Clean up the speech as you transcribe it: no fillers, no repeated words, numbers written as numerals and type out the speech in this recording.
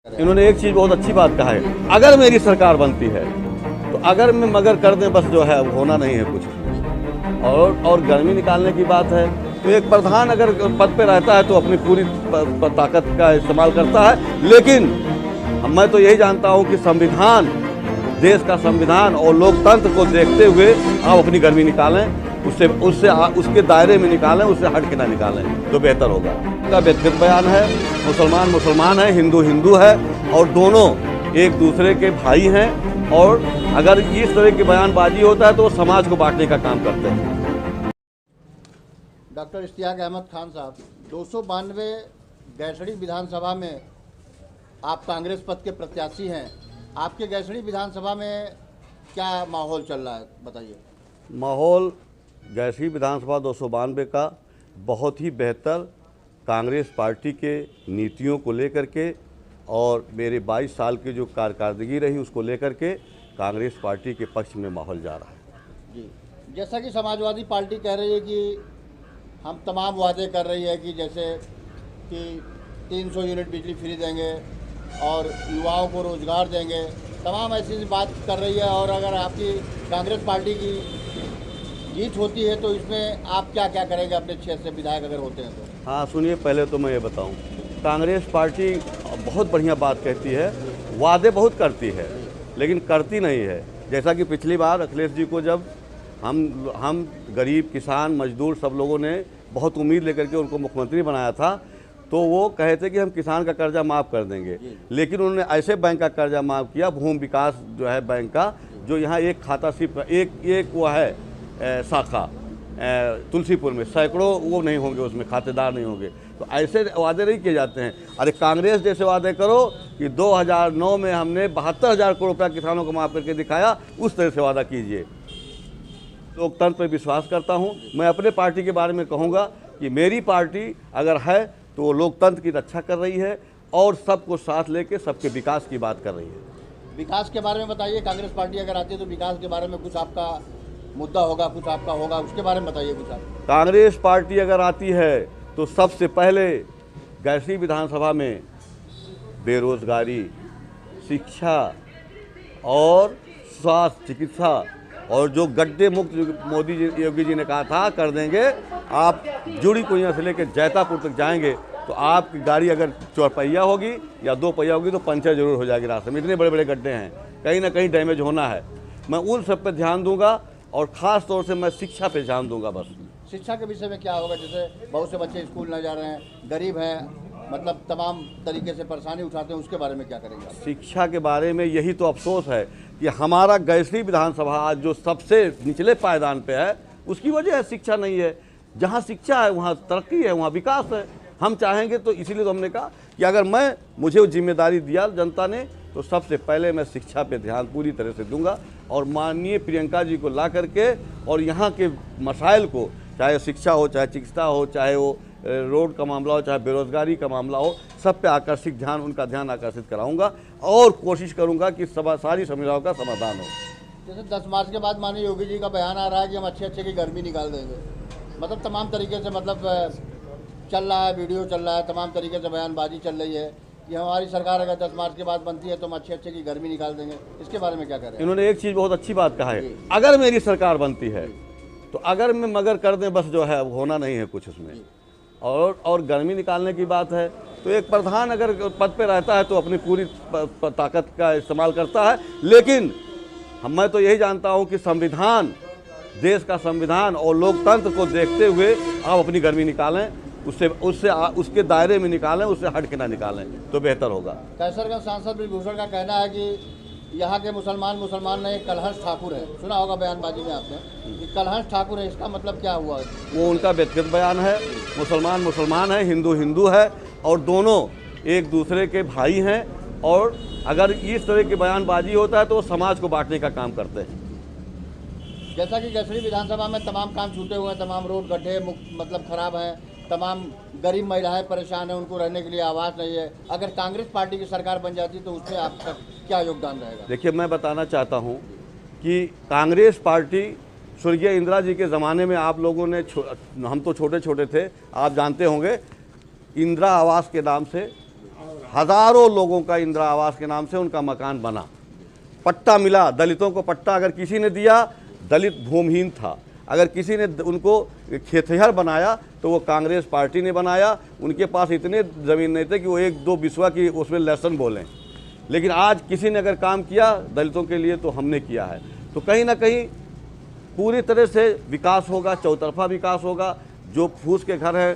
इन्होंने एक चीज़ बहुत अच्छी बात कहा है, अगर मेरी सरकार बनती है तो अगर में मगर कर दें बस जो है वो होना नहीं है कुछ। और गर्मी निकालने की बात है तो एक प्रधान अगर पद पे रहता है तो अपनी पूरी ताकत का इस्तेमाल करता है, लेकिन मैं तो यही जानता हूँ कि संविधान, देश का संविधान और लोकतंत्र को देखते हुए आप अपनी गर्मी निकालें, उसके दायरे में निकालें, उससे हट के ना निकालें तो बेहतर होगा। का व्यक्तिगत बयान है, मुसलमान मुसलमान है, हिंदू हिंदू है और दोनों एक दूसरे के भाई हैं। और अगर इस तरह की बयानबाजी होता है तो वो समाज को बांटने का काम करते हैं। डॉक्टर इश्तियाक अहमद खान साहब, 292 गैसड़ी विधानसभा में आप कांग्रेस पद के प्रत्याशी हैं। आपके गैसड़ी विधानसभा में क्या माहौल चल रहा है, बताइए। माहौल गैसड़ी विधानसभा 292 का बहुत ही बेहतर, कांग्रेस पार्टी के नीतियों को लेकर के और मेरे 22 साल की जो कारकर्दगी रही उसको लेकर के कांग्रेस पार्टी के पक्ष में माहौल जा रहा है। जी, जैसा कि समाजवादी पार्टी कह रही है कि हम तमाम वादे कर रही है कि जैसे कि 300 यूनिट बिजली फ्री देंगे और युवाओं को रोज़गार देंगे, तमाम ऐसी बात कर रही है। और अगर आपकी कांग्रेस पार्टी की जीत होती है तो इसमें आप क्या क्या करेंगे अपने क्षेत्र से विधायक अगर होते हैं तो? हाँ सुनिए, पहले तो मैं ये बताऊं, कांग्रेस पार्टी बहुत बढ़िया बात कहती है, वादे बहुत करती है लेकिन करती नहीं है। जैसा कि पिछली बार अखिलेश जी को जब हम गरीब किसान मजदूर सब लोगों ने बहुत उम्मीद लेकर के उनको मुख्यमंत्री बनाया था तो वो कहे थे कि हम किसान का कर्जा माफ़ कर देंगे, लेकिन उन्होंने ऐसे बैंक का कर्जा माफ़ किया, भूमि विकास जो है बैंक का, जो यहाँ एक खाता सिर्फ एक वो है शाखा तुलसीपुर में, सैकड़ों वो नहीं होंगे, उसमें खातेदार नहीं होंगे। तो ऐसे वादे नहीं किए जाते हैं। अरे कांग्रेस जैसे वादे करो कि 2009 में हमने 72,000 करोड़ रुपया किसानों को माफ़ करके दिखाया, उस तरह से वादा कीजिए। लोकतंत्र पर विश्वास करता हूँ। मैं अपने पार्टी के बारे में कहूँगा कि मेरी पार्टी अगर है तो वो लोकतंत्र की रक्षा कर रही है और सबको साथ लेके सबके विकास की बात कर रही है। विकास के बारे में बताइए। कांग्रेस पार्टी अगर आती है तो विकास के बारे में कुछ आपका मुद्दा होगा, कुछ आपका होगा, उसके बारे में बताइए कुछ आप। कांग्रेस पार्टी अगर आती है तो सबसे पहले गैसड़ी विधानसभा में बेरोजगारी, शिक्षा और स्वास्थ्य चिकित्सा और जो गड्ढे मुक्त मोदी जी योगी जी ने कहा था कर देंगे। आप जुड़ी कुइयाँ से लेकर जैतापुर तक जाएंगे तो आपकी गाड़ी अगर चौपहिया होगी या 2 पहिया होगी तो पंचर जरूर हो जाएगी रास्ते में, इतने बड़े बड़े गड्ढे हैं, कहीं ना कहीं डैमेज होना है। मैं उन सब पे ध्यान दूंगा और ख़ास तौर से मैं शिक्षा पे ध्यान दूंगा। बस शिक्षा के विषय में क्या होगा? जैसे बहुत से बच्चे स्कूल न जा रहे हैं, गरीब हैं, मतलब तमाम तरीके से परेशानी उठाते हैं, उसके बारे में क्या करेंगे आप? शिक्षा के बारे में यही तो अफसोस है कि हमारा गैसड़ी विधानसभा आज जो सबसे निचले पायदान पे है उसकी वजह है शिक्षा नहीं है। जहाँ शिक्षा है वहाँ तरक्की है, वहाँ विकास है। हम चाहेंगे तो इसीलिए तो हमने कहा कि अगर मुझे वो जिम्मेदारी दिया जनता ने तो सबसे पहले मैं शिक्षा पे ध्यान पूरी तरह से दूंगा और माननीय प्रियंका जी को ला करके और यहाँ के मसाइल को, चाहे शिक्षा हो, चाहे चिकित्सा हो, चाहे वो रोड का मामला हो, चाहे बेरोजगारी का मामला हो, सब पे उनका ध्यान आकर्षित कराऊंगा और कोशिश करूंगा कि सारी समस्याओं का समाधान हो। जैसे 10 मार्च के बाद माननीय योगी जी का बयान आ रहा है कि हम अच्छे की गर्मी निकाल देंगे, मतलब तमाम तरीके से मतलब चल रहा है, वीडियो चल रहा है, तमाम तरीके से बयानबाजी चल रही है कि हमारी सरकार अगर 10 मार्च के बाद बनती है तो हम अच्छे की गर्मी निकाल देंगे। इसके बारे में क्या करें? इन्होंने एक चीज़ बहुत अच्छी बात कहा है, अगर मेरी सरकार बनती है तो अगर में मगर कर दें बस जो है वो होना नहीं है कुछ उसमें। और गर्मी निकालने की बात है तो एक प्रधान अगर पद पे रहता है तो अपनी पूरी ताकत का इस्तेमाल करता है, लेकिन मैं तो यही जानता हूँ कि संविधान, देश का संविधान और लोकतंत्र को देखते हुए आप अपनी गर्मी निकालें, उसके दायरे में निकालें, उससे हट के ना निकालें तो बेहतर होगा। कैसरगंज सांसद ब्रिजभूषण का कहना है कि यहाँ के मुसलमान नहीं, कलहंस ठाकुर है। सुना होगा बयानबाजी में आपने कि कलहंस ठाकुर है, इसका मतलब क्या हुआ? वो उनका व्यक्तिगत बयान है। मुसलमान मुसलमान है, हिंदू हिंदू है और दोनों एक दूसरे के भाई हैं। और अगर इस तरह की बयानबाजी होता है तो वो समाज को बांटने का काम करते हैं। जैसा कि गैसड़ी विधानसभा में तमाम काम छूटे हुए हैं, तमाम रोड गड्ढे मतलब खराब हैं, तमाम गरीब महिलाएं परेशान हैं, उनको रहने के लिए आवास नहीं है। अगर कांग्रेस पार्टी की सरकार बन जाती तो उसमें आपका क्या योगदान रहेगा? देखिए, मैं बताना चाहता हूं कि कांग्रेस पार्टी स्वर्गीय इंदिरा जी के ज़माने में आप लोगों ने, हम तो छोटे छोटे थे, आप जानते होंगे, इंदिरा आवास के नाम से हज़ारों लोगों का इंदिरा आवास के नाम से उनका मकान बना, पट्टा मिला। दलितों को पट्टा अगर किसी ने दिया, दलित भूमिहीन था। अगर किसी ने उनको खेतिहर बनाया तो वो कांग्रेस पार्टी ने बनाया। उनके पास इतने ज़मीन नहीं थे कि वो 1-2 बिस्वा की उसमें लेसन बोलें, लेकिन आज किसी ने अगर काम किया दलितों के लिए तो हमने किया है। तो कहीं ना कहीं पूरी तरह से विकास होगा, चौतरफा विकास होगा। जो फूस के घर हैं